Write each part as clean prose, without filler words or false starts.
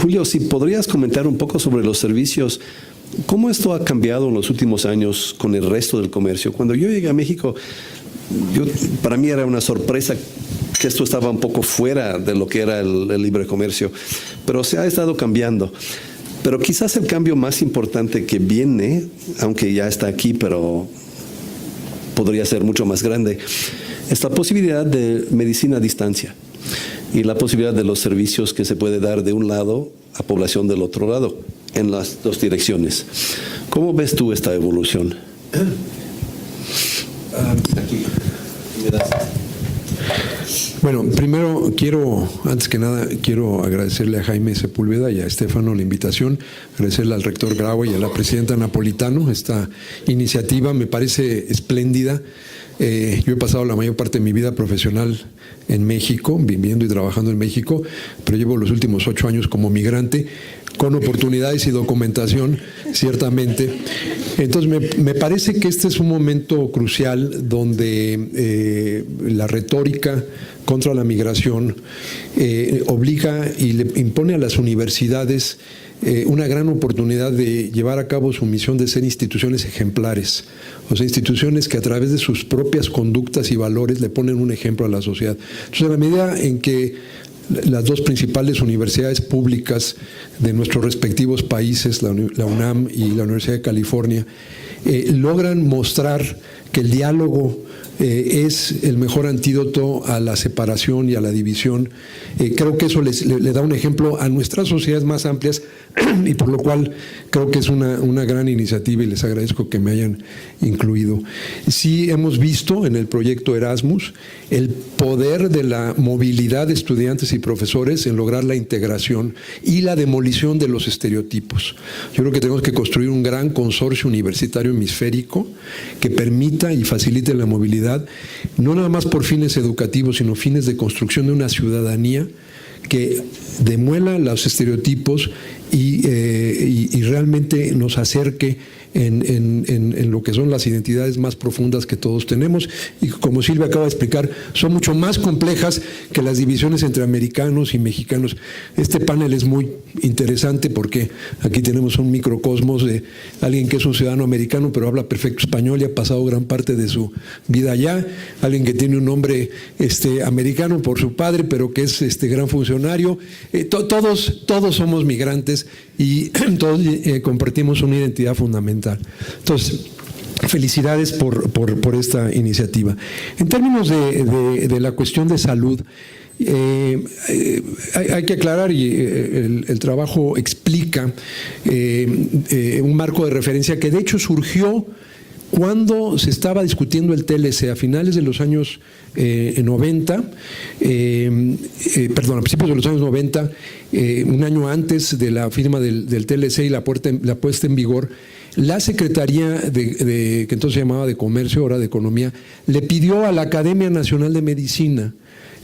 Julio, si podrías comentar un poco sobre los servicios, ¿cómo esto ha cambiado en los últimos años con el resto del comercio? Cuando yo llegué a México, para mí era una sorpresa que esto estaba un poco fuera de lo que era el libre comercio, pero se ha estado cambiando. Pero quizás el cambio más importante que viene, aunque ya está aquí, pero podría ser mucho más grande, es la posibilidad de medicina a distancia y la posibilidad de los servicios que se puede dar de un lado a población del otro lado, en las dos direcciones. ¿Cómo ves tú esta evolución? Bueno, primero antes que nada, quiero agradecerle a Jaime Sepúlveda y a Estefano la invitación, agradecerle al rector Graue y a la presidenta Napolitano. Esta iniciativa me parece espléndida. Yo he pasado la mayor parte de mi vida profesional en México, viviendo y trabajando en México, pero llevo los últimos 8 años como migrante, con oportunidades y documentación, ciertamente. Entonces, me parece que este es un momento crucial donde la retórica contra la migración obliga y le impone a las universidades una gran oportunidad de llevar a cabo su misión de ser instituciones ejemplares, o sea, instituciones que a través de sus propias conductas y valores le ponen un ejemplo a la sociedad. Entonces, en la medida en que las dos principales universidades públicas de nuestros respectivos países, la UNAM y la Universidad de California, logran mostrar que el diálogo es el mejor antídoto a la separación y a la división. Creo que eso le da un ejemplo a nuestras sociedades más amplias y por lo cual creo que es una gran iniciativa y les agradezco que me hayan incluido. Sí hemos visto en el proyecto Erasmus el poder de la movilidad de estudiantes y profesores en lograr la integración y la demolición de los estereotipos. Yo creo que tenemos que construir un gran consorcio universitario hemisférico que permita y facilite la movilidad, no nada más por fines educativos, sino fines de construcción de una ciudadanía que demuela los estereotipos y realmente nos acerque en lo que son las identidades más profundas que todos tenemos y como Silvia acaba de explicar, son mucho más complejas que las divisiones entre americanos y mexicanos. Este panel es muy interesante porque aquí tenemos un microcosmos de alguien que es un ciudadano americano pero habla perfecto español y ha pasado gran parte de su vida allá, alguien que tiene un nombre americano por su padre pero que es gran funcionario. Todos somos migrantes y todos compartimos una identidad fundamental. Entonces, felicidades por esta iniciativa. En términos de la cuestión de salud, hay que aclarar y el trabajo explica un marco de referencia que de hecho surgió cuando se estaba discutiendo el TLC a finales de los años 90, a principios de los años 90, un año antes de la firma del TLC y la puesta en vigor, la Secretaría que entonces se llamaba de Comercio, ahora de Economía, le pidió a la Academia Nacional de Medicina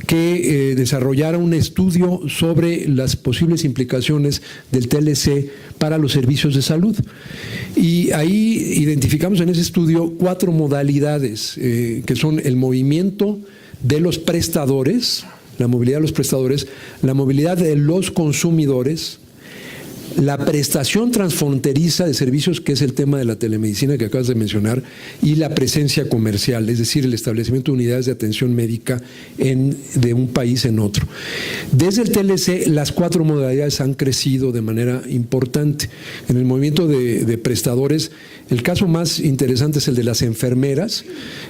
que desarrollara un estudio sobre las posibles implicaciones del TLC para los servicios de salud. Y ahí identificamos en ese estudio 4 modalidades, que son el movimiento de los prestadores, la movilidad de los prestadores, la movilidad de los consumidores, la prestación transfronteriza de servicios, que es el tema de la telemedicina que acabas de mencionar, y la presencia comercial, es decir, el establecimiento de unidades de atención médica de un país en otro. Desde el TLC, las 4 modalidades han crecido de manera importante. En el movimiento de prestadores, el caso más interesante es el de las enfermeras,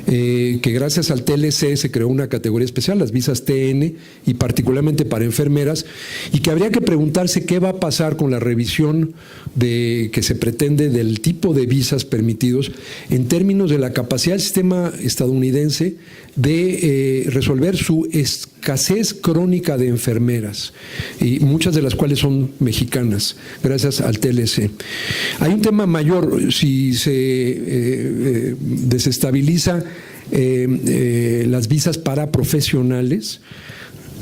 que gracias al TLC se creó una categoría especial, las visas TN, y particularmente para enfermeras, y que habría que preguntarse qué va a pasar con la revisión que se pretende del tipo de visas permitidos en términos de la capacidad del sistema estadounidense de resolver su escasez crónica de enfermeras, y muchas de las cuales son mexicanas, gracias al TLC. Hay un tema mayor: si se desestabiliza las visas para profesionales,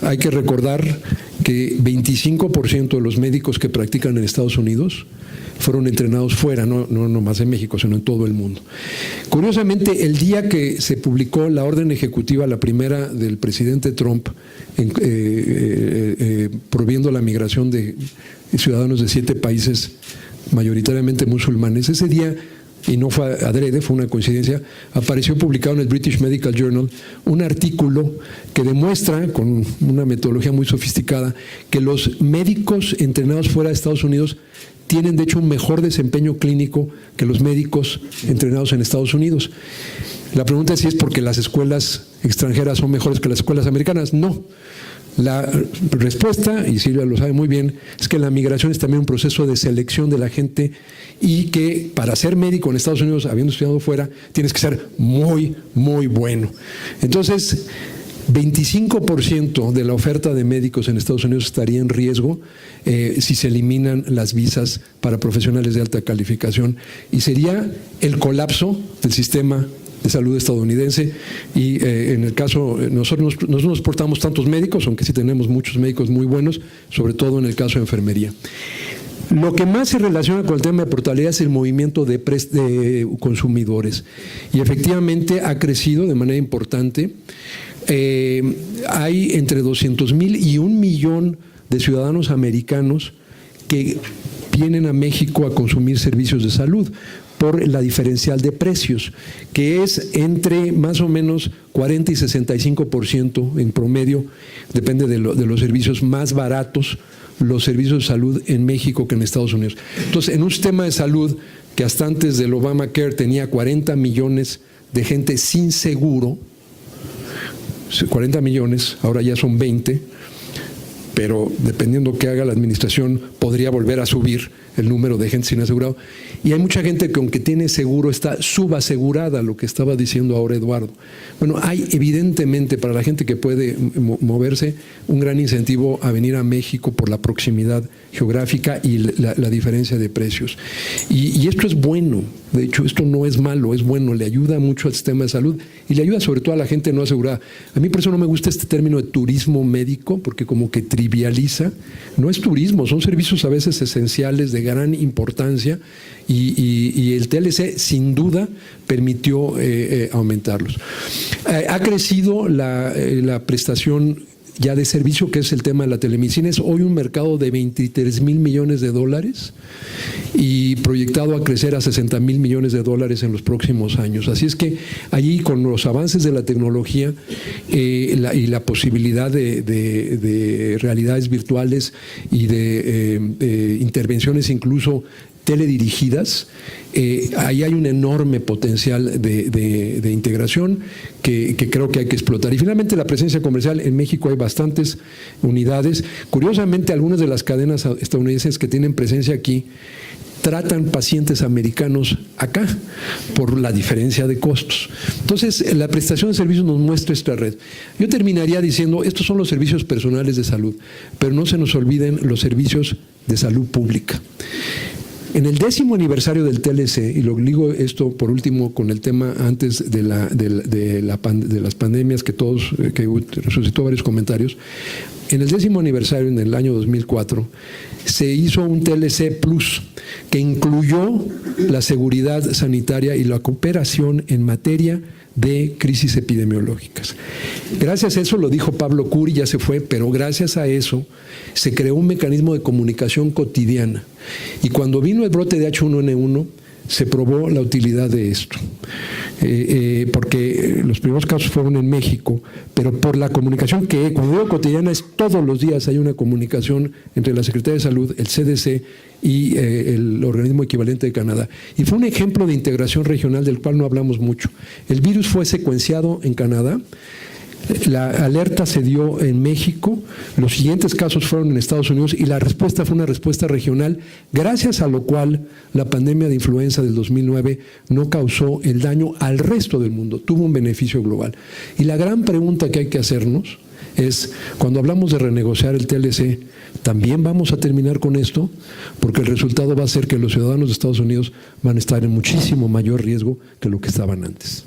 hay que recordar que 25% de los médicos que practican en Estados Unidos fueron entrenados fuera, no nomás en México, sino en todo el mundo. Curiosamente, el día que se publicó la orden ejecutiva, la primera del presidente Trump, prohibiendo la migración de ciudadanos de 7 países mayoritariamente musulmanes. Ese día, y no fue adrede, fue una coincidencia, apareció publicado en el British Medical Journal un artículo que demuestra, con una metodología muy sofisticada, que los médicos entrenados fuera de Estados Unidos tienen de hecho un mejor desempeño clínico que los médicos entrenados en Estados Unidos. La pregunta es si es porque las escuelas extranjeras son mejores que las escuelas americanas. No. La respuesta, y Silvia lo sabe muy bien, es que la migración es también un proceso de selección de la gente y que para ser médico en Estados Unidos, habiendo estudiado fuera, tienes que ser muy, muy bueno. Entonces, 25% de la oferta de médicos en Estados Unidos estaría en riesgo si se eliminan las visas para profesionales de alta calificación, y sería el colapso del sistema de salud estadounidense. Y en el caso, nosotros no nos portamos tantos médicos, aunque sí tenemos muchos médicos muy buenos, sobre todo en el caso de enfermería. Lo que más se relaciona con el tema de portabilidad es el movimiento de consumidores, y efectivamente ha crecido de manera importante. Hay entre 200,000 y 1 millón de ciudadanos americanos que vienen a México a consumir servicios de salud por la diferencial de precios, que es entre más o menos 40 y 65% en promedio, depende de los servicios más baratos, los servicios de salud en México que en Estados Unidos. Entonces, en un sistema de salud que hasta antes del Obamacare tenía 40 millones de gente sin seguro, 40 millones, ahora ya son 20, pero dependiendo qué haga la administración podría volver a subir el número de gente sin asegurado. Y hay mucha gente que aunque tiene seguro está subasegurada, lo que estaba diciendo ahora Eduardo. Bueno, hay evidentemente para la gente que puede moverse un gran incentivo a venir a México por la proximidad geográfica y la diferencia de precios. Y esto es bueno, de hecho esto no es malo, es bueno, le ayuda mucho al sistema de salud y le ayuda sobre todo a la gente no asegurada. A mí por eso no me gusta este término de turismo médico, porque como que trivializa. No es turismo, son servicios a veces esenciales de gran importancia, y el TLC sin duda permitió aumentarlos. Ha crecido la prestación ya de servicio, que es el tema de la telemedicina. Es hoy un mercado de 23,000 millones de dólares y proyectado a crecer a 60,000 millones de dólares en los próximos años. Así es que allí, con los avances de la tecnología y la posibilidad de realidades virtuales y de intervenciones incluso teledirigidas, ahí hay un enorme potencial de integración que creo que hay que explotar. Y finalmente, la presencia comercial. En México hay bastantes unidades. Curiosamente, algunas de las cadenas estadounidenses que tienen presencia aquí tratan pacientes americanos acá por la diferencia de costos. Entonces, la prestación de servicios nos muestra esta red. Yo terminaría diciendo, estos son los servicios personales de salud, pero no se nos olviden los servicios de salud pública. En el 10º aniversario del TLC, y lo digo esto por último con el tema antes de las pandemias que suscitó varios comentarios, en el 10º aniversario, en el año 2004, se hizo un TLC Plus que incluyó la seguridad sanitaria y la cooperación en materia de crisis epidemiológicas. Gracias a eso, lo dijo Pablo Curi, ya se fue, pero gracias a eso se creó un mecanismo de comunicación cotidiana. Y cuando vino el brote de H1N1, se probó la utilidad de esto. Porque los primeros casos fueron en México, pero por la comunicación que, cuando digo cotidiana, es todos los días hay una comunicación entre la Secretaría de Salud, el CDC y el organismo equivalente de Canadá. Y fue un ejemplo de integración regional del cual no hablamos mucho. El virus fue secuenciado en Canadá, la alerta se dio en México, los siguientes casos fueron en Estados Unidos y la respuesta fue una respuesta regional, gracias a lo cual la pandemia de influenza del 2009 no causó el daño al resto del mundo, tuvo un beneficio global. Y la gran pregunta que hay que hacernos es, cuando hablamos de renegociar el TLC, ¿también vamos a terminar con esto? Porque el resultado va a ser que los ciudadanos de Estados Unidos van a estar en muchísimo mayor riesgo que lo que estaban antes.